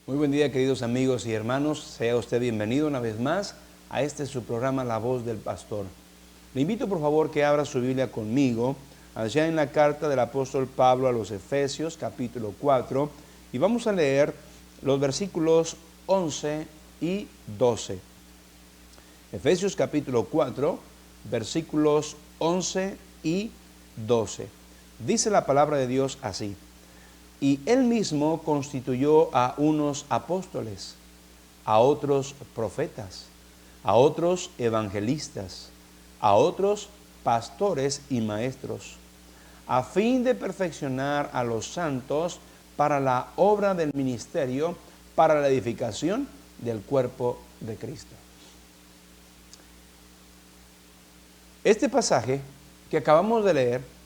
Muy buen día, queridos amigos y hermanos. Sea usted bienvenido una vez más a su programa La Voz del Pastor. Le invito por favor que abra su Biblia conmigo allá en la carta del apóstol Pablo a los Efesios, capítulo 4, y vamos a leer los versículos 11 y 12. Efesios capítulo 4, versículos 11 y 12. Dice la palabra de Dios así: y él mismo constituyó a unos apóstoles, a otros profetas, a otros evangelistas, a otros pastores y maestros, a fin de perfeccionar a los santos para la obra del ministerio, para la edificación del cuerpo de Cristo. Este pasaje que acabamos de leer,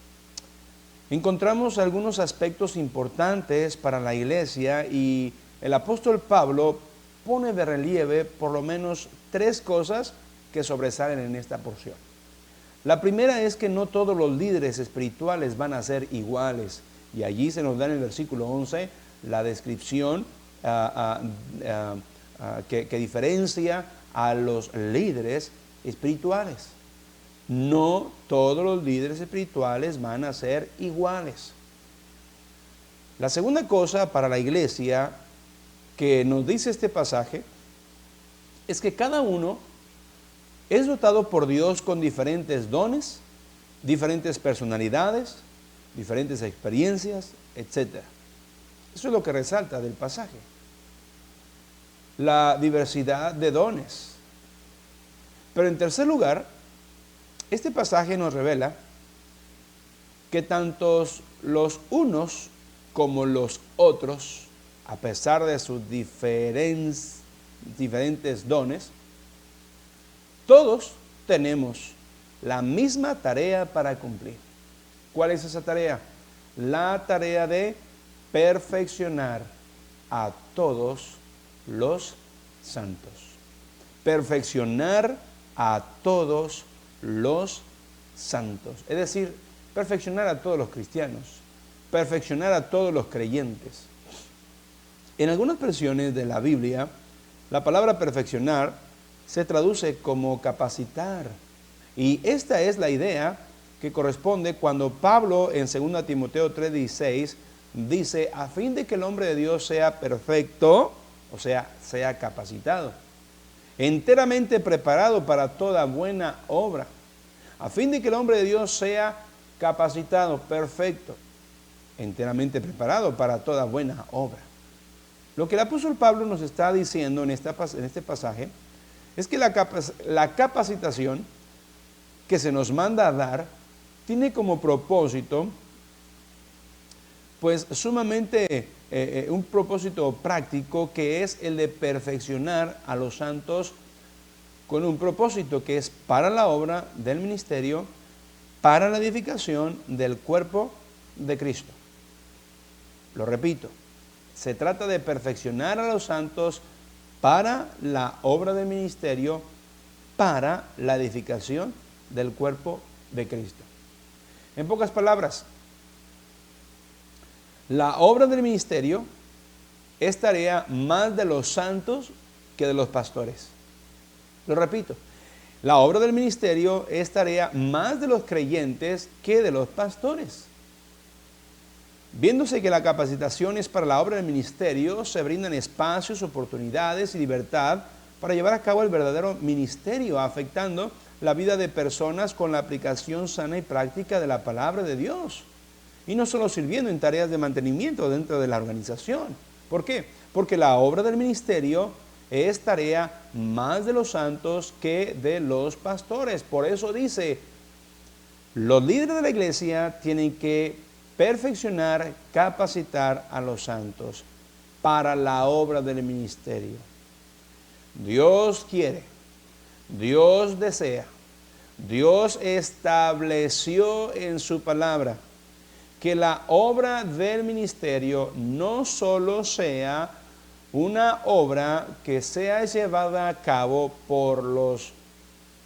encontramos algunos aspectos importantes para la iglesia y el apóstol Pablo pone de relieve por lo menos tres cosas que sobresalen en esta porción. La primera es que no todos los líderes espirituales van a ser iguales, y allí se nos da en el versículo 11 la descripción que diferencia a los líderes espirituales. No todos los líderes espirituales van a ser iguales. La segunda cosa para la iglesia que nos dice este pasaje es que cada uno es dotado por Dios con diferentes dones, diferentes personalidades, diferentes experiencias, etc. Eso es lo que resalta del pasaje. La diversidad de dones. Pero en tercer lugar, este pasaje nos revela que tantos los unos como los otros, a pesar de sus diferentes dones, todos tenemos la misma tarea para cumplir. ¿Cuál es esa tarea? La tarea de perfeccionar a todos los santos. Perfeccionar a todos los santos. Es decir, perfeccionar a todos los cristianos, perfeccionar a todos los creyentes. En algunas versiones de la Biblia, la palabra perfeccionar se traduce como capacitar. Y esta es la idea que corresponde cuando Pablo en 2 Timoteo 3:16 dice: a fin de que el hombre de Dios sea perfecto, o sea, sea capacitado, enteramente preparado para toda buena obra, a fin de que el hombre de Dios sea capacitado, perfecto, enteramente preparado para toda buena obra. Lo que el apóstol Pablo nos está diciendo en este pasaje es que la capacitación que se nos manda a dar tiene como propósito, pues sumamente un propósito práctico, que es el de perfeccionar a los santos con un propósito que es para la obra del ministerio, para la edificación del cuerpo de Cristo. Lo repito, se trata de perfeccionar a los santos para la obra del ministerio, para la edificación del cuerpo de Cristo. En pocas palabras, la obra del ministerio es tarea más de los santos que de los pastores. Lo repito, la obra del ministerio es tarea más de los creyentes que de los pastores. Viéndose que la capacitación es para la obra del ministerio, se brindan espacios, oportunidades y libertad para llevar a cabo el verdadero ministerio, afectando la vida de personas con la aplicación sana y práctica de la palabra de Dios. Y no solo sirviendo en tareas de mantenimiento dentro de la organización. ¿Por qué? Porque la obra del ministerio es tarea más de los santos que de los pastores. Por eso dice, los líderes de la iglesia tienen que perfeccionar, capacitar a los santos para la obra del ministerio. Dios quiere, Dios desea, Dios estableció en su palabra que la obra del ministerio no solo sea una obra que sea llevada a cabo por los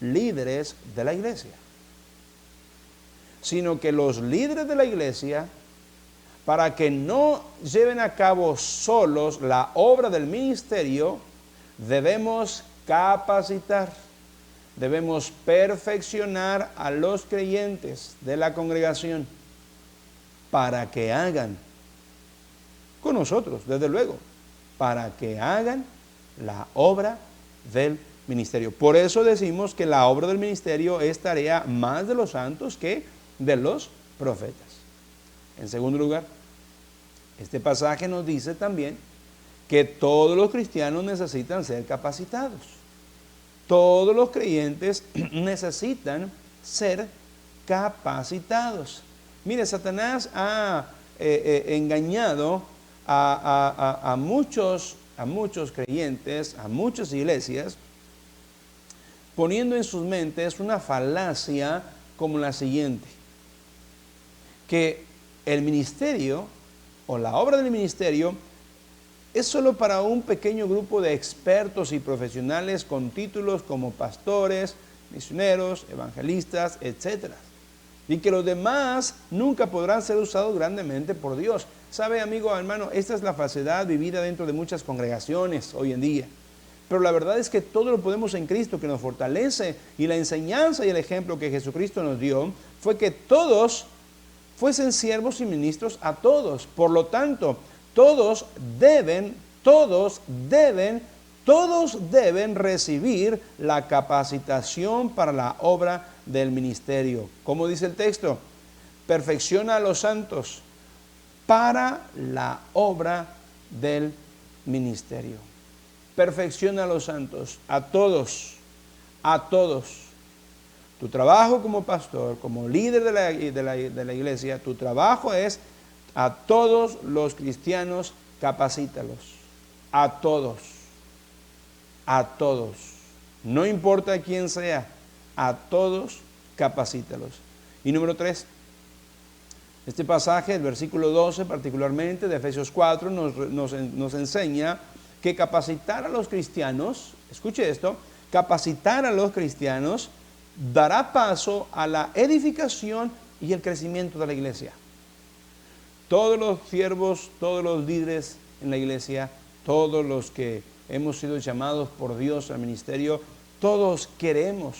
líderes de la iglesia, sino que los líderes de la iglesia para que no lleven a cabo solos la obra del ministerio, debemos capacitar, debemos perfeccionar a los creyentes de la congregación para que hagan, con nosotros, desde luego, para que hagan la obra del ministerio. Por eso decimos que la obra del ministerio es tarea más de los santos que de los profetas. En segundo lugar, este pasaje nos dice también que todos los cristianos necesitan ser capacitados. Todos los creyentes necesitan ser capacitados. Mire, Satanás ha engañado a muchos creyentes, a muchas iglesias, poniendo en sus mentes una falacia como la siguiente: que el ministerio o la obra del ministerio es solo para un pequeño grupo de expertos y profesionales con títulos como pastores, misioneros, evangelistas, etc. Y que los demás nunca podrán ser usados grandemente por Dios. ¿Sabe, amigo, hermano? Esta es la falsedad vivida dentro de muchas congregaciones hoy en día. Pero la verdad es que todo lo podemos en Cristo, que nos fortalece. Y la enseñanza y el ejemplo que Jesucristo nos dio fue que todos fuesen siervos y ministros a todos. Por lo tanto, todos deben recibir la capacitación para la obra del ministerio. ¿Cómo dice el texto? Perfecciona a los santos para la obra del ministerio. Perfecciona a los santos, a todos, a todos. Tu trabajo como pastor, como líder de la iglesia, tu trabajo es a todos los cristianos, capacítalos. A todos. A todos. No importa quién sea, a todos capacítalos. Y número 3, este pasaje, el versículo 12 particularmente de Efesios 4, nos enseña que capacitar a los cristianos, escuche esto, capacitar a los cristianos dará paso a la edificación y el crecimiento de la iglesia. Todos los siervos, todos los líderes en la iglesia, todos los que hemos sido llamados por Dios al ministerio, todos queremos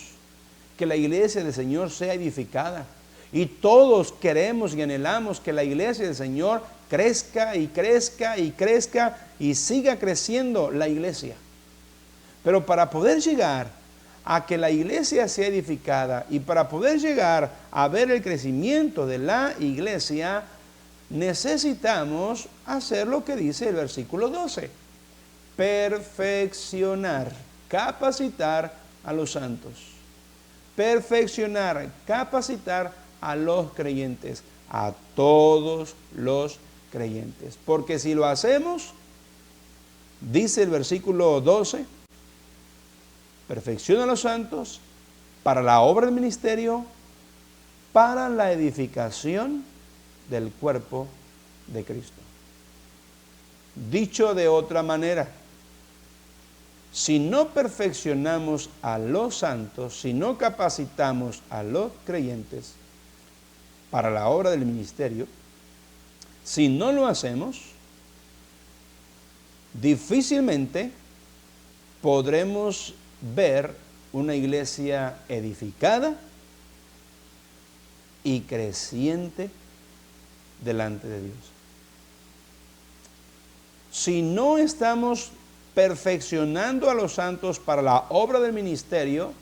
que la iglesia del Señor sea edificada. Y todos queremos y anhelamos que la iglesia del Señor crezca y crezca y crezca y siga creciendo la iglesia. Pero para poder llegar a que la iglesia sea edificada y para poder llegar a ver el crecimiento de la iglesia, necesitamos hacer lo que dice el versículo 12. Perfeccionar, capacitar a los santos. Perfeccionar, capacitar a los creyentes, a todos los creyentes. Porque si lo hacemos, dice el versículo 12, perfecciona a los santos para la obra del ministerio, para la edificación del cuerpo de Cristo. Dicho de otra manera, si no perfeccionamos a los santos, si no capacitamos a los creyentes para la obra del ministerio, si no lo hacemos, difícilmente podremos ver una iglesia edificada y creciente delante de Dios. Si no estamos perfeccionando a los santos para la obra del ministerio,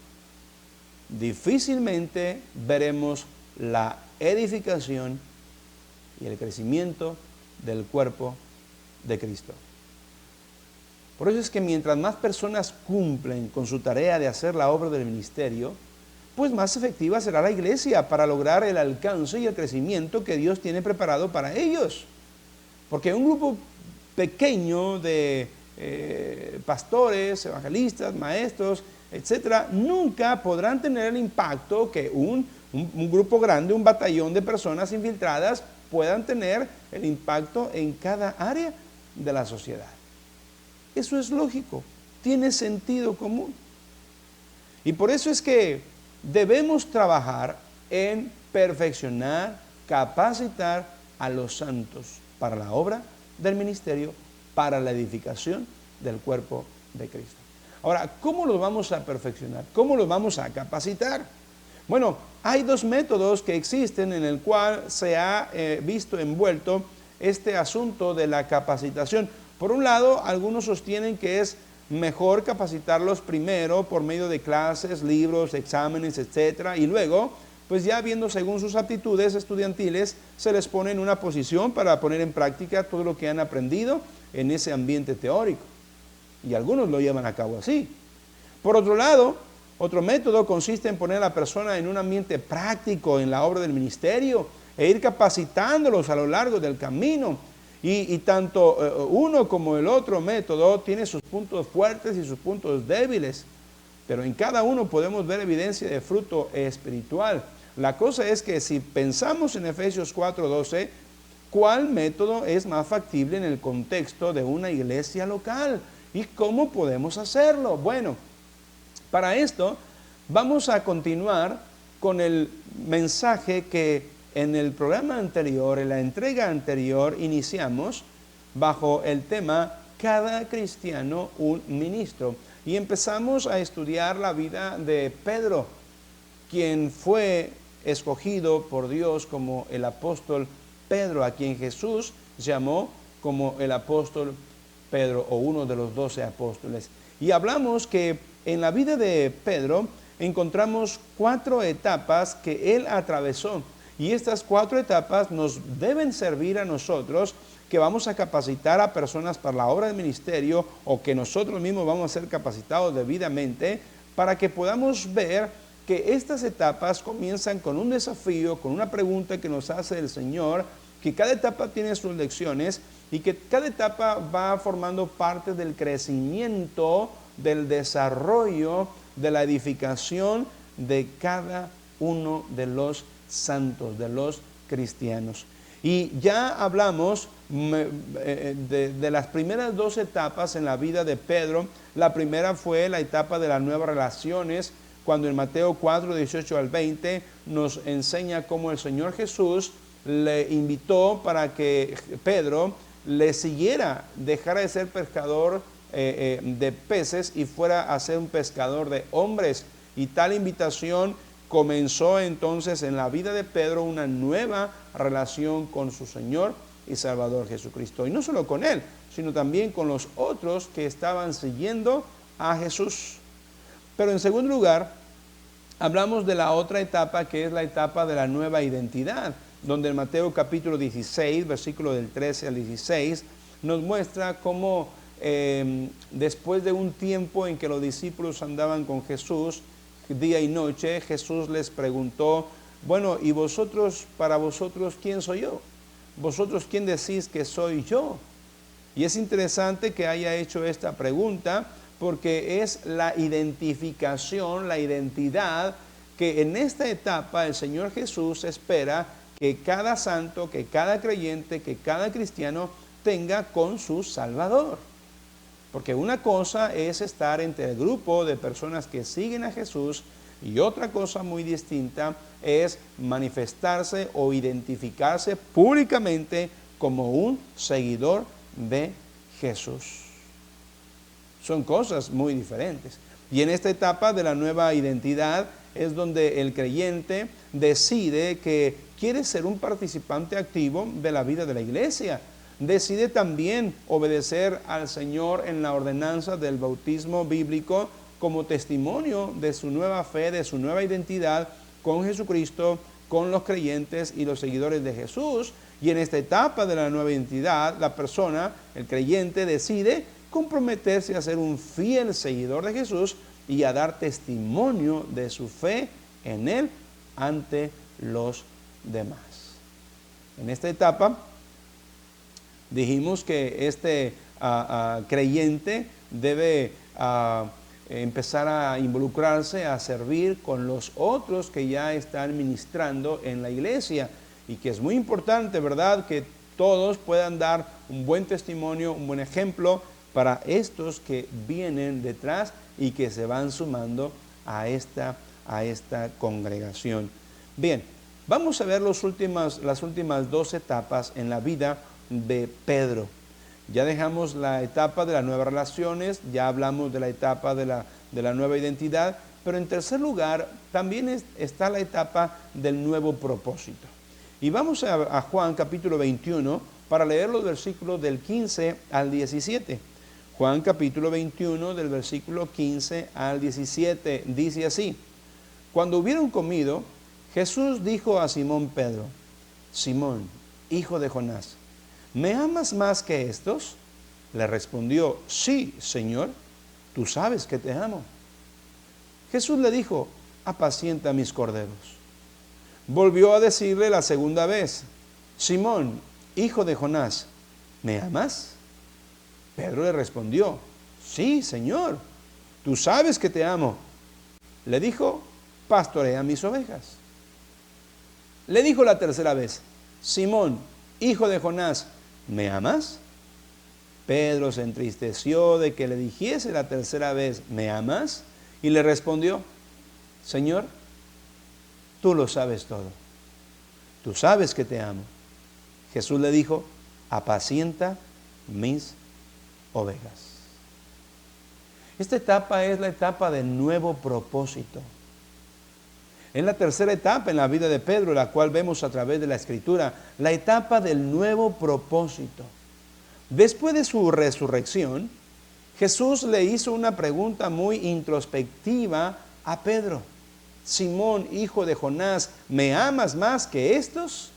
difícilmente veremos la edificación y el crecimiento del cuerpo de Cristo. Por eso es que mientras más personas cumplen con su tarea de hacer la obra del ministerio, pues más efectiva será la iglesia para lograr el alcance y el crecimiento que Dios tiene preparado para ellos. Porque un grupo pequeño de pastores, evangelistas, maestros, etcétera, nunca podrán tener el impacto que un grupo grande, un batallón de personas infiltradas puedan tener el impacto en cada área de la sociedad. Eso es lógico, tiene sentido común. Y por eso es que debemos trabajar en perfeccionar, capacitar a los santos para la obra del ministerio, para la edificación del cuerpo de Cristo. Ahora, ¿cómo los vamos a perfeccionar? ¿Cómo los vamos a capacitar? Bueno, hay dos métodos que existen en el cual se ha visto envuelto este asunto de la capacitación. Por un lado, algunos sostienen que es mejor capacitarlos primero por medio de clases, libros, exámenes, etcétera, y luego, pues ya viendo según sus aptitudes estudiantiles, se les pone en una posición para poner en práctica todo lo que han aprendido en ese ambiente teórico. Y algunos lo llevan a cabo así. Por otro lado, otro método consiste en poner a la persona en un ambiente práctico en la obra del ministerio e ir capacitándolos a lo largo del camino. Y tanto uno como el otro método tiene sus puntos fuertes y sus puntos débiles, pero en cada uno podemos ver evidencia de fruto espiritual. La cosa es que si pensamos en Efesios 4:12, ¿cuál método es más factible en el contexto de una iglesia local? ¿Y cómo podemos hacerlo? Bueno, para esto vamos a continuar con el mensaje que en el programa anterior, en la entrega anterior, iniciamos bajo el tema Cada cristiano un ministro. Y empezamos a estudiar la vida de Pedro, quien fue escogido por Dios como el apóstol Pedro, a quien Jesús llamó como el apóstol Pedro, o uno de los 12 apóstoles. Y hablamos que en la vida de Pedro encontramos 4 etapas que él atravesó. Y estas 4 etapas nos deben servir a nosotros, que vamos a capacitar a personas para la obra del ministerio, o que nosotros mismos vamos a ser capacitados debidamente, para que podamos ver que estas etapas comienzan con un desafío, con una pregunta que nos hace el Señor, que cada etapa tiene sus lecciones y que cada etapa va formando parte del crecimiento, del desarrollo, de la edificación de cada uno de los santos, de los cristianos. Y ya hablamos de las primeras 2 etapas en la vida de Pedro. La primera fue la etapa de las nuevas relaciones, cuando en Mateo 4:18 al 20 nos enseña cómo el Señor Jesús le invitó para que Pedro le siguiera, dejara de ser pescador de peces y fuera a ser un pescador de hombres. Y tal invitación comenzó entonces en la vida de Pedro una nueva relación con su Señor y Salvador Jesucristo. Y no solo con él, sino también con los otros que estaban siguiendo a Jesús. Pero en segundo lugar, hablamos de la otra etapa, que es la etapa de la nueva identidad, donde en Mateo capítulo 16, versículo del 13 al 16, nos muestra cómo después de un tiempo en que los discípulos andaban con Jesús, día y noche, Jesús les preguntó, bueno, ¿y vosotros, para vosotros, quién soy yo? ¿Vosotros quién decís que soy yo? Y es interesante que haya hecho esta pregunta, porque es la identificación, la identidad que en esta etapa el Señor Jesús espera que cada santo, que cada creyente, que cada cristiano tenga con su Salvador. Porque una cosa es estar entre el grupo de personas que siguen a Jesús, y otra cosa muy distinta es manifestarse o identificarse públicamente como un seguidor de Jesús. Son cosas muy diferentes. Y en esta etapa de la nueva identidad es donde el creyente decide que quiere ser un participante activo de la vida de la iglesia. Decide también obedecer al Señor en la ordenanza del bautismo bíblico como testimonio de su nueva fe, de su nueva identidad con Jesucristo, con los creyentes y los seguidores de Jesús. Y en esta etapa de la nueva identidad, la persona, el creyente, decide comprometerse a ser un fiel seguidor de Jesús y a dar testimonio de su fe en Él ante los demás. En esta etapa dijimos que este creyente debe empezar a involucrarse, a servir con los otros que ya están ministrando en la iglesia, y que es muy importante, ¿verdad?, que todos puedan dar un buen testimonio, un buen ejemplo para estos que vienen detrás y que se van sumando a esta congregación. Bien, Vamos a ver las últimas dos etapas en la vida de Pedro. Ya dejamos la etapa de las nuevas relaciones, ya hablamos de la etapa de la nueva identidad, pero en tercer lugar también está la etapa del nuevo propósito. Y vamos a Juan capítulo 21 para leer los versículos del 15 al 17. Juan capítulo 21 del versículo 15 al 17 dice así: Cuando hubieron comido, Jesús dijo a Simón Pedro: Simón, hijo de Jonás, ¿me amas más que estos? Le respondió: Sí, Señor, tú sabes que te amo. Jesús le dijo: apacienta mis corderos. Volvió a decirle la segunda vez: Simón, hijo de Jonás, ¿me amas? Pedro le respondió: Sí, Señor, tú sabes que te amo. Le dijo: pastorea mis ovejas. Le dijo la tercera vez: Simón, hijo de Jonás, ¿me amas? Pedro se entristeció de que le dijese la tercera vez: ¿me amas? Y le respondió: Señor, tú lo sabes todo. Tú sabes que te amo. Jesús le dijo: apacienta mis ovejas. Esta etapa es la etapa del nuevo propósito. Es la tercera etapa en la vida de Pedro, la cual vemos a través de la Escritura, la etapa del nuevo propósito. Después de su resurrección, Jesús le hizo una pregunta muy introspectiva a Pedro: Simón, hijo de Jonás, ¿me amas más que estos?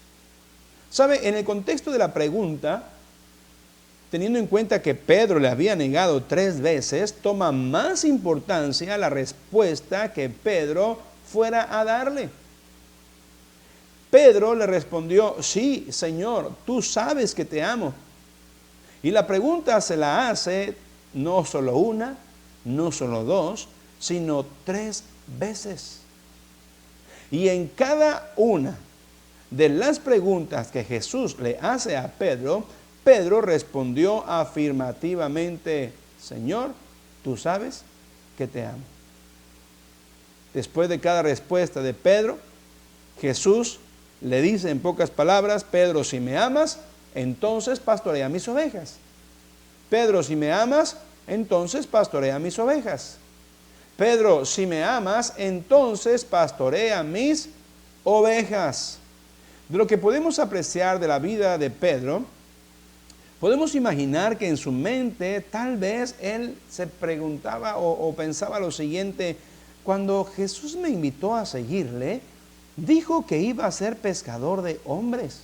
¿Sabe? En el contexto de la pregunta, teniendo en cuenta que Pedro le había negado 3 veces, toma más importancia la respuesta que Pedro fuera a darle. Pedro le respondió: sí, Señor, tú sabes que te amo. Y la pregunta se la hace no solo una, no solo 2, sino 3 veces. Y en cada una de las preguntas que Jesús le hace a Pedro, Pedro respondió afirmativamente: Señor, tú sabes que te amo. Después de cada respuesta de Pedro, Jesús le dice en pocas palabras: Pedro, si me amas, entonces pastorea mis ovejas. Pedro, si me amas, entonces pastorea mis ovejas. Pedro, si me amas, entonces pastorea mis ovejas. De lo que podemos apreciar de la vida de Pedro, podemos imaginar que en su mente tal vez él se preguntaba o pensaba lo siguiente: cuando Jesús me invitó a seguirle, dijo que iba a ser pescador de hombres.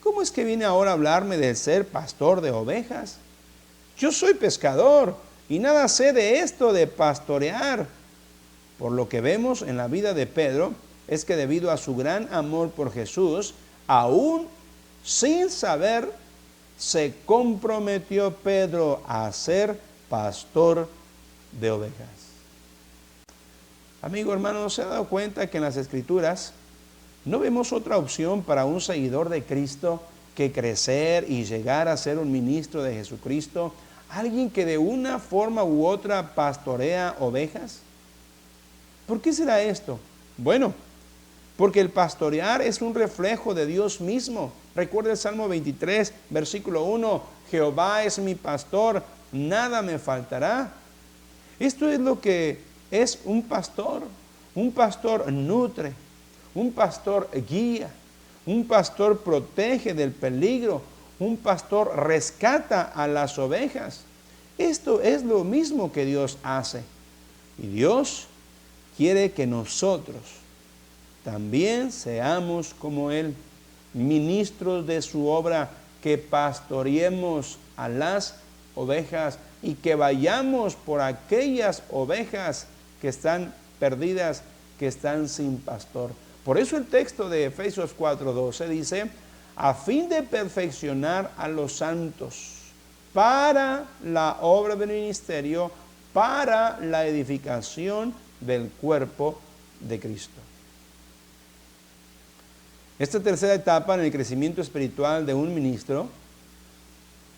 ¿Cómo es que viene ahora a hablarme de ser pastor de ovejas? Yo soy pescador y nada sé de esto de pastorear. Por lo que vemos en la vida de Pedro, es que debido a su gran amor por Jesús, aún sin saber, se comprometió Pedro a ser pastor de ovejas. Amigo, hermano, ¿no se ha dado cuenta que en las Escrituras no vemos otra opción para un seguidor de Cristo que crecer y llegar a ser un ministro de Jesucristo? ¿Alguien que de una forma u otra pastorea ovejas? ¿Por qué será esto? Bueno, porque el pastorear es un reflejo de Dios mismo. Recuerda el Salmo 23, versículo 1: Jehová es mi pastor, nada me faltará. Esto es lo que es un pastor. Un pastor nutre, un pastor guía, un pastor protege del peligro, un pastor rescata a las ovejas. Esto es lo mismo que Dios hace. Y Dios quiere que nosotros también seamos como Él, ministros de su obra, que pastoreemos a las ovejas y que vayamos por aquellas ovejas que están perdidas, que están sin pastor. Por eso el texto de Efesios 4:12 dice: a fin de perfeccionar a los santos para la obra del ministerio, para la edificación del cuerpo de Cristo. Esta tercera etapa en el crecimiento espiritual de un ministro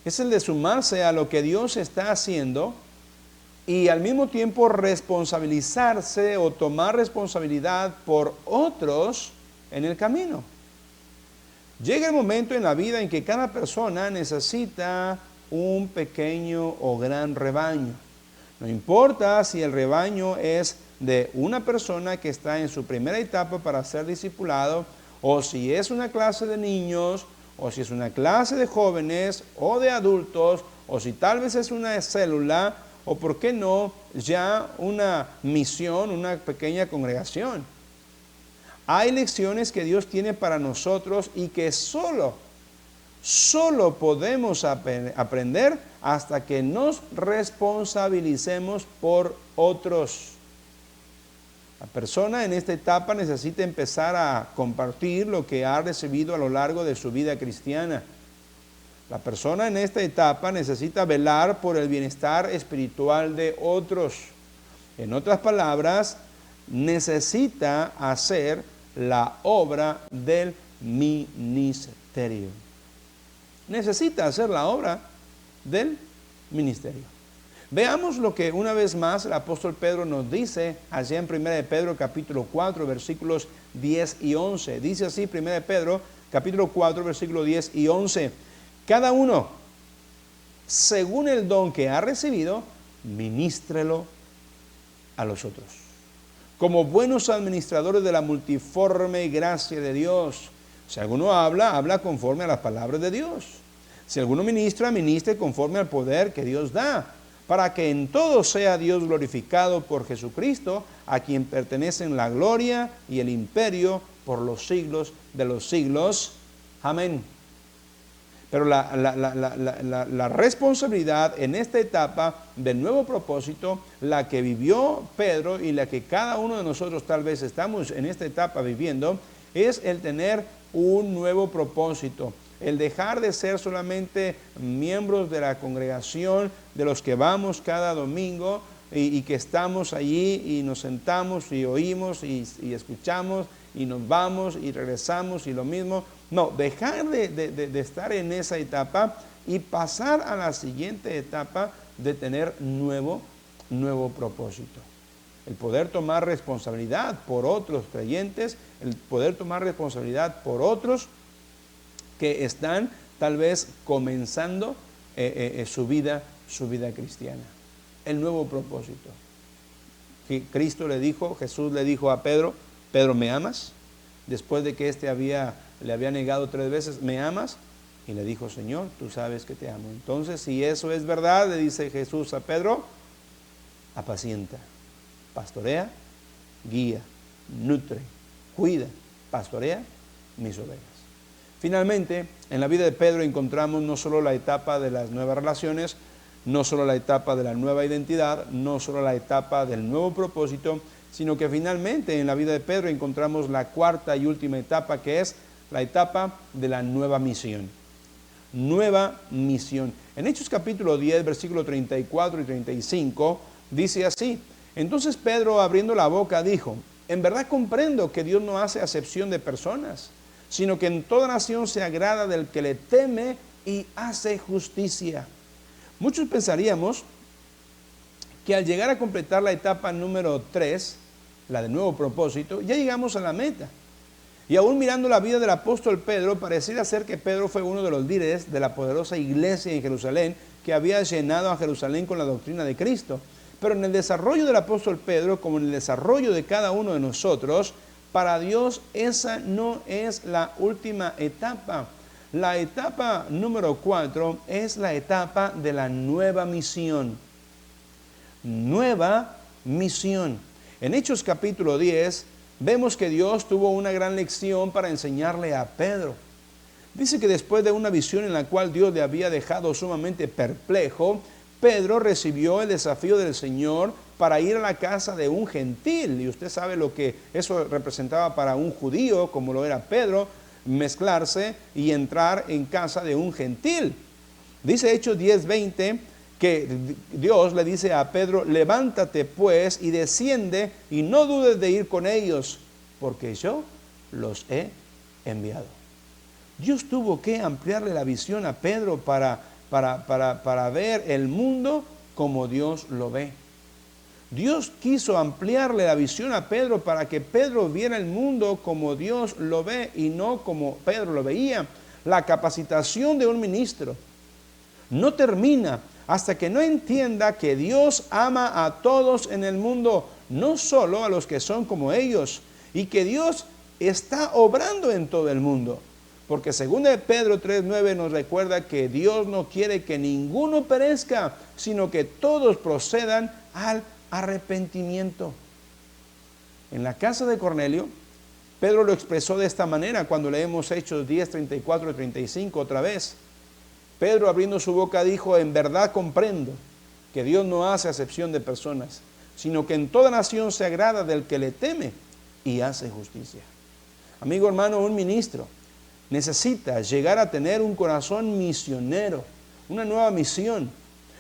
es el de sumarse a lo que Dios está haciendo y al mismo tiempo responsabilizarse o tomar responsabilidad por otros en el camino. Llega el momento en la vida en que cada persona necesita un pequeño o gran rebaño. No importa si el rebaño es de una persona que está en su primera etapa para ser discipulado, o si es una clase de niños, o si es una clase de jóvenes o de adultos, o si tal vez es una célula, o por qué no, ya una misión, una pequeña congregación. Hay lecciones que Dios tiene para nosotros y que solo podemos aprender hasta que nos responsabilicemos por otros. La persona en esta etapa necesita empezar a compartir lo que ha recibido a lo largo de su vida cristiana. La persona en esta etapa necesita velar por el bienestar espiritual de otros. En otras palabras, necesita hacer la obra del ministerio. Necesita hacer la obra del ministerio. Veamos lo que una vez más el apóstol Pedro nos dice allá en 1 de Pedro capítulo 4 versículos 10 y 11. Dice así 1 de Pedro capítulo 4 versículos 10 y 11. Cada uno, según el don que ha recibido, ministrelo a los otros, como buenos administradores de la multiforme gracia de Dios. Si alguno habla conforme a las palabras de Dios. Si alguno ministra, ministre conforme al poder que Dios da, para que en todo sea Dios glorificado por Jesucristo, a quien pertenecen la gloria y el imperio por los siglos de los siglos. Amén. Pero la responsabilidad en esta etapa del nuevo propósito, la que vivió Pedro y la que cada uno de nosotros tal vez estamos en esta etapa viviendo, es el tener un nuevo propósito. El dejar de ser solamente miembros de la congregación, de los que vamos cada domingo y que estamos allí y nos sentamos y oímos y escuchamos y nos vamos y regresamos y lo mismo. No, dejar de estar en esa etapa y pasar a la siguiente etapa de tener nuevo propósito. El poder tomar responsabilidad por otros creyentes, el poder tomar responsabilidad por otros que están tal vez comenzando su vida cristiana. El nuevo propósito. Cristo le dijo, Jesús le dijo a Pedro, Pedro, ¿me amas? Después de que le había negado 3 veces, ¿me amas? Y le dijo, Señor, tú sabes que te amo. Entonces, si eso es verdad, le dice Jesús a Pedro, apacienta, pastorea, guía, nutre, cuida, pastorea mis ovejas. Finalmente, en la vida de Pedro encontramos no solo la etapa de las nuevas relaciones, no solo la etapa de la nueva identidad, no solo la etapa del nuevo propósito, sino que finalmente en la vida de Pedro encontramos la cuarta y última etapa, que es la etapa de la nueva misión. Nueva misión. En Hechos capítulo 10, versículos 34 y 35, dice así: entonces Pedro, abriendo la boca, dijo, en verdad comprendo que Dios no hace acepción de personas, sino que en toda nación se agrada del que le teme y hace justicia. Muchos pensaríamos que al llegar a completar la etapa número 3, la de nuevo propósito, ya llegamos a la meta. Y aún mirando la vida del apóstol Pedro, pareciera ser que Pedro fue uno de los líderes de la poderosa iglesia en Jerusalén, que había llenado a Jerusalén con la doctrina de Cristo. Pero en el desarrollo del apóstol Pedro, como en el desarrollo de cada uno de nosotros, para Dios esa no es la última etapa. La etapa número 4 es la etapa de la nueva misión. Nueva misión. En Hechos capítulo 10 vemos que Dios tuvo una gran lección para enseñarle a Pedro. Dice que después de una visión en la cual Dios le había dejado sumamente perplejo, Pedro recibió el desafío del Señor para ir a la casa de un gentil. Y usted sabe lo que eso representaba para un judío, como lo era Pedro, mezclarse y entrar en casa de un gentil. Dice Hechos 10:20 que Dios le dice a Pedro, levántate pues y desciende y no dudes de ir con ellos, porque yo los he enviado. Dios tuvo que ampliarle la visión a Pedro para ver el mundo como Dios lo ve. Dios quiso ampliarle la visión a Pedro para que Pedro viera el mundo como Dios lo ve y no como Pedro lo veía. La capacitación de un ministro no termina hasta que no entienda que Dios ama a todos en el mundo, no solo a los que son como ellos, y que Dios está obrando en todo el mundo. Porque según Pedro 3:9 nos recuerda que Dios no quiere que ninguno perezca, sino que todos procedan al arrepentimiento. En la casa de Cornelio, Pedro lo expresó de esta manera cuando leemos Hechos 10, 34 y 35 otra vez. Pedro, abriendo su boca, dijo: en verdad comprendo que Dios no hace acepción de personas, sino que en toda nación se agrada del que le teme y hace justicia. Amigo hermano, un ministro necesita llegar a tener un corazón misionero, una nueva misión.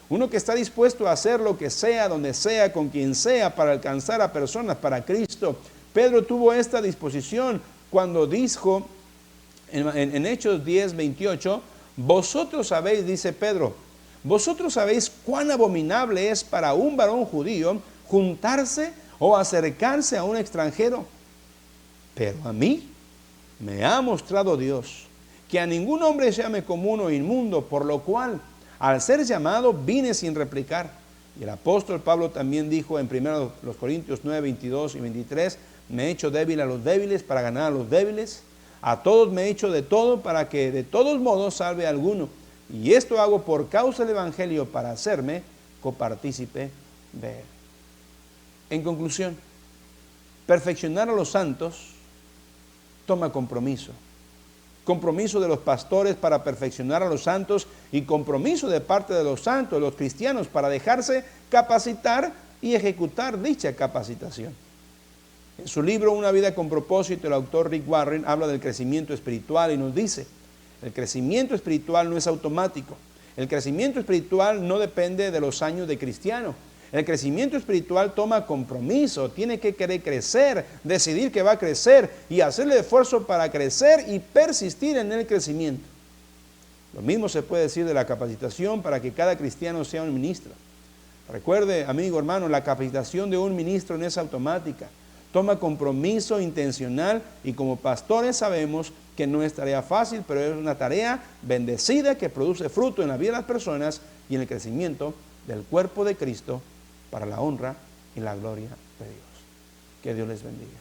Uno que está dispuesto a hacer lo que sea, donde sea, con quien sea, para alcanzar a personas para Cristo. Pedro tuvo esta disposición cuando dijo en Hechos 10, 28, vosotros sabéis, dice Pedro, vosotros sabéis cuán abominable es para un varón judío juntarse o acercarse a un extranjero. Pero a mí me ha mostrado Dios que a ningún hombre llame común o inmundo, por lo cual, al ser llamado, vine sin replicar. Y el apóstol Pablo también dijo en 1 Corintios 9, 22 y 23, me he hecho débil a los débiles para ganar a los débiles. A todos me he hecho de todo para que de todos modos salve a alguno. Y esto hago por causa del Evangelio para hacerme copartícipe de él. En conclusión, perfeccionar a los santos toma compromiso. Compromiso de los pastores para perfeccionar a los santos y compromiso de parte de los santos, de los cristianos, para dejarse capacitar y ejecutar dicha capacitación. En su libro Una vida con propósito, el autor Rick Warren habla del crecimiento espiritual y nos dice, el crecimiento espiritual no es automático. El crecimiento espiritual no depende de los años de cristiano. El crecimiento espiritual toma compromiso, tiene que querer crecer, decidir que va a crecer y hacerle esfuerzo para crecer y persistir en el crecimiento. Lo mismo se puede decir de la capacitación para que cada cristiano sea un ministro. Recuerde, amigo, hermano, la capacitación de un ministro no es automática. Toma compromiso intencional y como pastores sabemos que no es tarea fácil, pero es una tarea bendecida que produce fruto en la vida de las personas y en el crecimiento del cuerpo de Cristo para la honra y la gloria de Dios. Que Dios les bendiga.